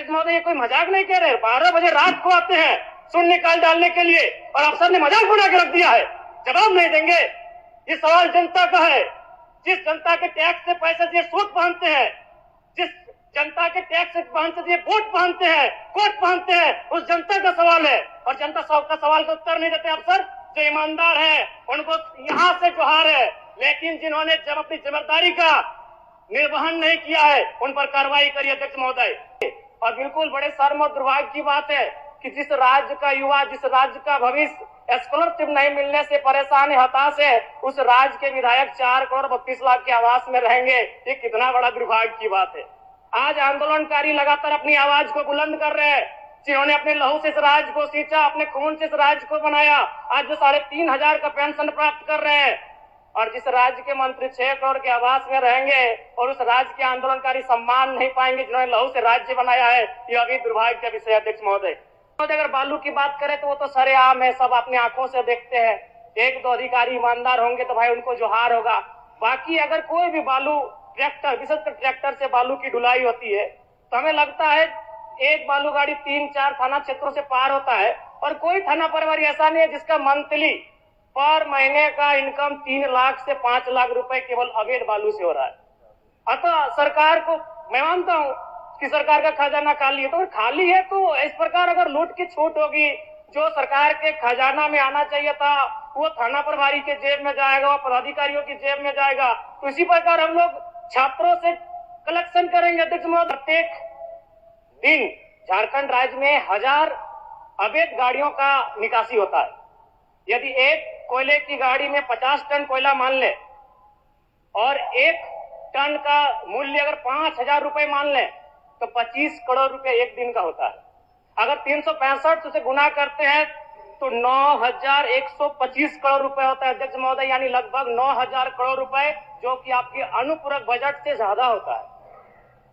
अध्यक्ष महोदय ये कोई मजाक नहीं कह रहे। 12 बजे रात को आते हैं शून्य निकाल डालने के लिए और अफसर ने मजाक बना के रख दिया है, जवाब नहीं देंगे। ये सवाल जनता का है। जिस जनता के टैक्स से पैसे दिए सूट पहनते हैं, जिस जनता के टैक्स से पहनते दिए वोट पहनते हैं, कोट पहनते हैं, उस जनता का सवाल है और जनता का सवाल का उत्तर नहीं देते अफसर। जो ईमानदार है उनको यहाँ से जोहार है, लेकिन जिन्होंने जब अपनी जिम्मेदारी का निर्वहन नहीं किया है उन पर कार्रवाई करिए अध्यक्ष महोदय। और बिल्कुल बड़े शर्म और दुर्भाग्य की बात है कि जिस राज्य का युवा, जिस राज्य का भविष्य स्कॉलरशिप नहीं मिलने से परेशान है, हताश है, उस राज्य के विधायक 4 करोड़ 32 लाख के आवास में रहेंगे। ये कितना बड़ा दुर्भाग्य की बात है। आज आंदोलनकारी लगातार अपनी आवाज को बुलंद कर रहे हैं। जिन्होंने अपने लहू से इस राज्य को सींचा, अपने खून से इस राज्य को बनाया, आज जो 3,500 का पेंशन प्राप्त कर रहे हैं, और जिस राज्य के मंत्री 6 करोड़ के आवास में रहेंगे और उस राज्य के आंदोलनकारी सम्मान नहीं पाएंगे जिन्होंने लहू से राज्य बनाया है, यह अभी दुर्भाग्य का विषय। अध्यक्ष महोदय, अगर बालू की बात करें तो वो तो सरेआम है, सब अपनी आंखों से देखते हैं। 1-2 अधिकारी ईमानदार होंगे तो भाई उनको जोहार होगा। बाकी अगर कोई भी बालू ट्रैक्टर, विशेषकर ट्रैक्टर से बालू की ढुलाई होती है तो हमें लगता है एक बालू गाड़ी 3-4 थाना क्षेत्रों से पार होता है और कोई थाना प्रभारी ऐसा नहीं है जिसका मंथली पर महीने का इनकम 3 लाख से 5 लाख रुपए केवल अवैध बालू से हो रहा है। अतः सरकार को मैं मानता हूं कि सरकार का खजाना खाली है, तो खाली है तो इस प्रकार अगर लूट की छूट होगी, जो सरकार के खजाना में आना चाहिए था वो थाना प्रभारी के जेब में जाएगा, वो पदाधिकारियों की जेब में जाएगा। तो इसी प्रकार हम लोग छात्रों से कलेक्शन करेंगे। अध्यक्ष महोदय, प्रत्येक दिन झारखंड राज्य में 1000 अवैध गाड़ियों का निकासी होता है। यदि एक कोयले की गाड़ी में 50 टन कोयला मान ले और 1 टन का मूल्य अगर 5,000 रुपए मान ले तो 25 करोड़ रुपए एक दिन का होता है। अगर 365 से गुना करते हैं तो 9,125 करोड़ रुपए होता है अध्यक्ष महोदय, यानी लगभग 9,000 करोड़ रुपए, जो कि आपके अनुपूरक बजट से ज्यादा होता है।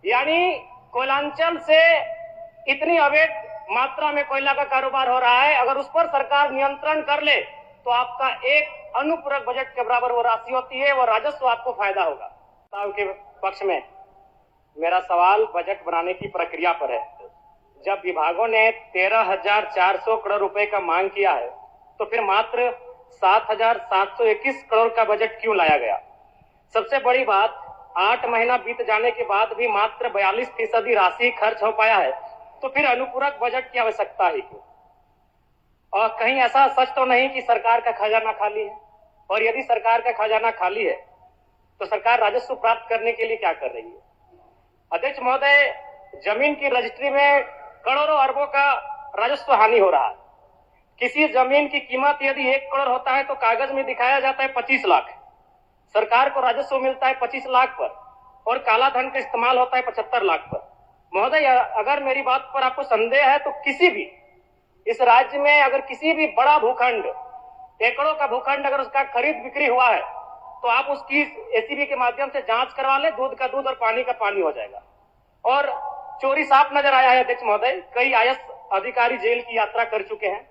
यानी कोयलांचल से इतनी अवैध मात्रा में कोयला का कारोबार हो रहा है, अगर उस पर सरकार नियंत्रण कर ले तो आपका एक अनुपूरक बजट के बराबर वो राशि होती है, वो राजस्व आपको फायदा होगा। के पक्ष में मेरा सवाल बजट बनाने की प्रक्रिया पर है। जब विभागों ने 13,400 करोड़ रुपए का मांग किया है तो फिर मात्र 7,721 करोड़ का बजट क्यों लाया गया? सबसे बड़ी बात, 8 महीना बीत जाने के बाद भी मात्र 42% राशि खर्च हो पाया है, तो फिर अनुपूरक बजट की आवश्यकता है क्यों? और कहीं ऐसा सच तो नहीं कि सरकार का खजाना खाली है? और यदि सरकार का खजाना खाली है तो सरकार राजस्व प्राप्त करने के लिए क्या कर रही है? अध्यक्ष महोदय, जमीन की रजिस्ट्री में करोड़ों अरबों का राजस्व हानि हो रहा है। किसी जमीन की कीमत यदि 1 करोड़ होता है तो कागज में दिखाया जाता है 25 लाख। सरकार को राजस्व मिलता है 25 लाख पर और काला धन का इस्तेमाल होता है 75 लाख पर। महोदय, अगर मेरी बात पर आपको संदेह है तो किसी भी इस राज्य में अगर किसी भी बड़ा भूखंड, एकड़ों का भूखंड अगर उसका खरीद बिक्री हुआ है तो आप उसकी एसीबी के माध्यम से जांच करवा ले, दूध का दूध और पानी का पानी हो जाएगा। और चोरी साफ नजर आया है अध्यक्ष महोदय, कई आईएएस अधिकारी जेल की यात्रा कर चुके हैं।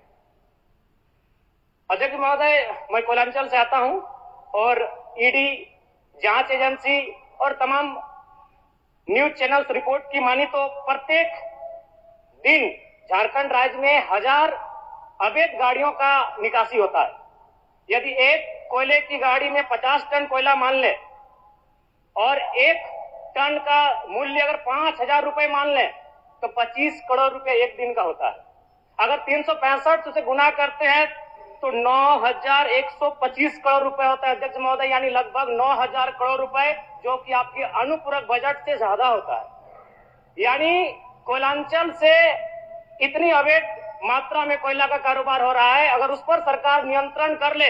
अध्यक्ष महोदय, मैं कोयलांचल से आता हूं और ईडी, जांच एजेंसी और तमाम न्यूज चैनल्स रिपोर्ट की मानी तो प्रत्येक दिन झारखंड राज्य में 1000 अवैध गाड़ियों का निकासी होता है। यदि एक कोयले की गाड़ी में 50 टन कोयला मान ले और 1 टन का मूल्य अगर 5,000 रुपए मान ले तो 25 करोड़ रुपए एक दिन का होता है। अगर 365 से गुना करते हैं तो 9,125 करोड़ रुपए होता है अध्यक्ष महोदय, यानी लगभग 9,000 करोड़ रुपए, जो कि आपके अनुपूरक बजट से ज्यादा होता है। यानी कोयलांचल से इतनी अवैध मात्रा में कोयला का कारोबार हो रहा है, अगर उस पर सरकार नियंत्रण कर ले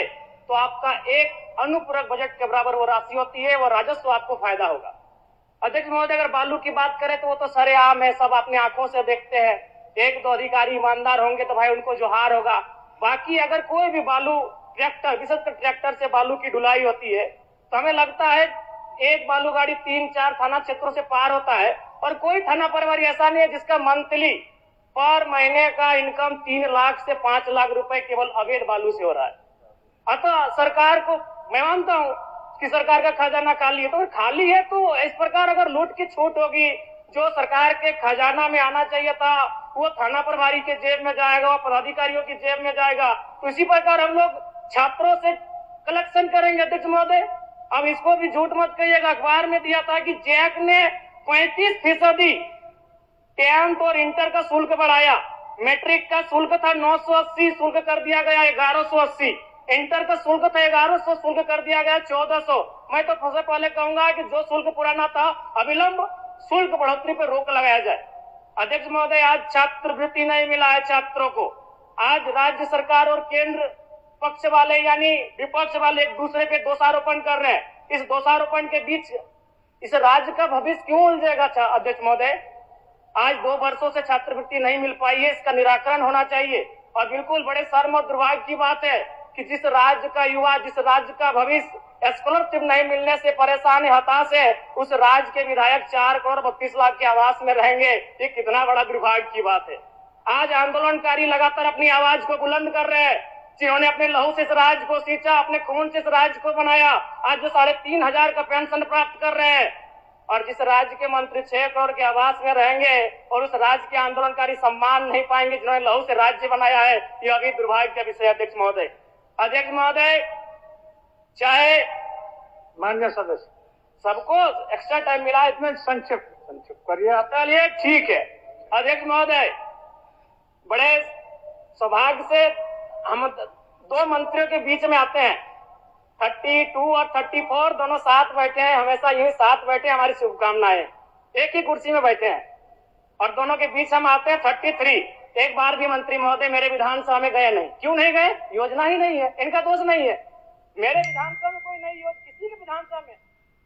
तो आपका एक अनुपूरक बजट के बराबर वो राशि होती है, वो राजस्व आपको फायदा होगा। अध्यक्ष महोदय, अगर बालू की बात करें तो वो तो सरेआम है, सब अपनी आंखों से देखते हैं। 1-2 अधिकारी ईमानदार होंगे तो भाई उनको जोहार होगा। बाकी अगर कोई भी बालू ट्रैक्टर, विशेषकर ट्रैक्टर से बालू की ढुलाई होती है तो हमें लगता है एक बालू गाड़ी 3-4 थाना क्षेत्रों से पार होता है और कोई थाना प्रभारी ऐसा नहीं है जिसका मंथली पर महीने का इनकम 3 लाख से 5 लाख रुपए केवल अवैध बालू से हो रहा है। अतः सरकार को मैं मानता हूं कि सरकार का खजाना खाली है, तो खाली है तो इस प्रकार अगर लूट की छूट होगी, जो सरकार के खजाना में आना चाहिए था वो थाना प्रभारी के जेब में जाएगा, वो पदाधिकारियों की जेब में जाएगा। तो इसी प्रकार हम लोग छात्रों से कलेक्शन करेंगे अध्यक्ष महोदय। अब इसको भी झूठ मत कहिएगा, अखबार में दिया था कि जैक ने 35% 10th और इंटर का शुल्क बढ़ाया। मैट्रिक का शुल्क था 980, शुल्क कर दिया गया 1180। इंटर का शुल्क था 1100, शुल्क कर दिया गया 1400। मैं तो सबसे पहले कहूंगा कि जो शुल्क पुराना था अविलंब शुल्क बढ़ोतरी पर रोक लगाया जाए। अध्यक्ष महोदय, आज छात्रवृत्ति नहीं मिला है छात्रों को। आज राज्य सरकार और केंद्र पक्ष वाले यानी विपक्ष वाले एक दूसरे पे दोषारोपण कर रहे हैं। इस दोषारोपण के बीच इस राज्य का भविष्य क्यों उलझेगा अध्यक्ष महोदय? आज 2 वर्षों से छात्रवृत्ति नहीं मिल पाई है, इसका निराकरण होना चाहिए। और बिल्कुल बड़े शर्म और दुर्भाग्य की बात है कि जिस राज्य का युवा, जिस राज्य का भविष्य स्कॉलरशिप नहीं मिलने से परेशान है, हताश है, उस राज्य के विधायक 4 करोड़ 32 लाख के आवास में रहेंगे। ये कितना बड़ा दुर्भाग्य की बात है। आज आंदोलनकारी लगातार अपनी आवाज को बुलंद कर रहे हैं, जिन्होंने अपने लहू से इस राज्य को सींचा, अपने खून से इस राज्य को बनाया। आज जो 3,500 का पेंशन प्राप्त कर रहे हैं, और जिस राज्य के मंत्री 6 करोड़ के आवास में रहेंगे और उस राज्य के आंदोलनकारी सम्मान नहीं पाएंगे जिन्होंने लहू से राज्य बनाया है, यह अभी दुर्भाग्य का विषय। अध्यक्ष महोदय, चाहे मान्य सदस्य सबको एक्स्ट्रा टाइम मिला, इसमें संक्षिप्त करिए। चलिए ठीक है। अध्यक्ष महोदय, बड़े सौभाग्य से हम 2 मंत्रियों के बीच में आते हैं। 32 और 34 दोनों साथ बैठे हैं, हमेशा यही साथ बैठे, हमारी शुभकामनाएं। एक ही कुर्सी में बैठे हैं और दोनों के बीच हम आते हैं 33। एक बार भी मंत्री महोदय मेरे विधानसभा में गए नहीं। क्यों नहीं गए? योजना ही नहीं है, इनका दोष नहीं है। मेरे विधानसभा में कोई नई योजना, किसी के विधानसभा में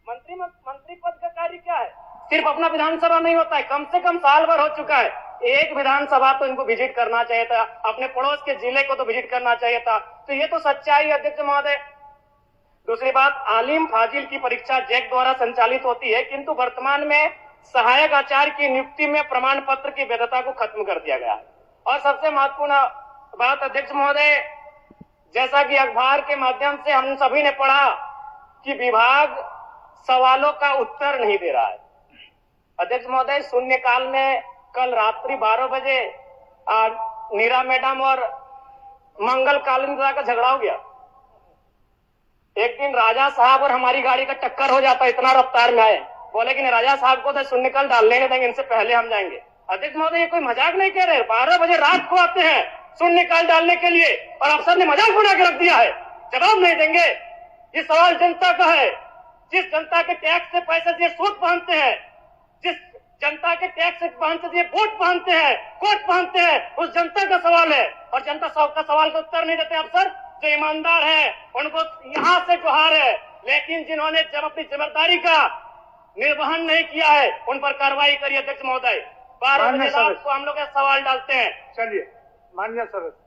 मंत्री पद का कार्य क्या है? सिर्फ अपना विधानसभा नहीं होता है, कम से कम साल भर हो चुका है। एक विधानसभा तो इनको विजिट करना चाहिए था, अपने पड़ोस के जिले को तो विजिट करना चाहिए था। तो ये तो सच्चाई है अध्यक्ष महोदय। दूसरी बात, आलिम फाजिल की परीक्षा जैक द्वारा संचालित होती है, किंतु वर्तमान में सहायक आचार्य की नियुक्ति में प्रमाण पत्र की वैधता को खत्म कर दिया गया है। और सबसे महत्वपूर्ण बात अध्यक्ष महोदय, जैसा कि अखबार के माध्यम से हम सभी ने पढ़ा कि विभाग सवालों का उत्तर नहीं दे रहा है। अध्यक्ष महोदय, शून्यकाल में कल रात्रि 12 बजे नीरा मैडम और मंगल कालीन का झगड़ा हो गया। एक दिन राजा साहब और हमारी गाड़ी का टक्कर हो जाता, इतना रफ्तार में आए, बोले कि राजा साहब को तो शून्यकाल डालने नहीं देंगे, इनसे पहले हम जाएंगे। अध्यक्ष महोदय, ये कोई मजाक नहीं कह रहे। 12 बजे रात को आते हैं शून्यकाल डालने के लिए और अफसर ने मजाक बना के रख दिया है, जवाब नहीं देंगे। ये सवाल जनता का है। जिस जनता के टैक्स से पैसे से सूट पहनते हैं, जिस जनता के टैक्स से पहनते वोट पहनते हैं, कोट पहनते हैं, उस जनता का सवाल है। और जनता सबका सवाल का उत्तर नहीं देते अफसर। जो ईमानदार है उनको यहाँ से जोहार है, लेकिन जिन्होंने जब अपनी जिम्मेदारी का निर्वहन नहीं किया है उन पर कार्रवाई करिए। अध्यक्ष महोदय, 12 बजे रात को हम लोग सवाल डालते हैं। चलिए मान्य सदस्य।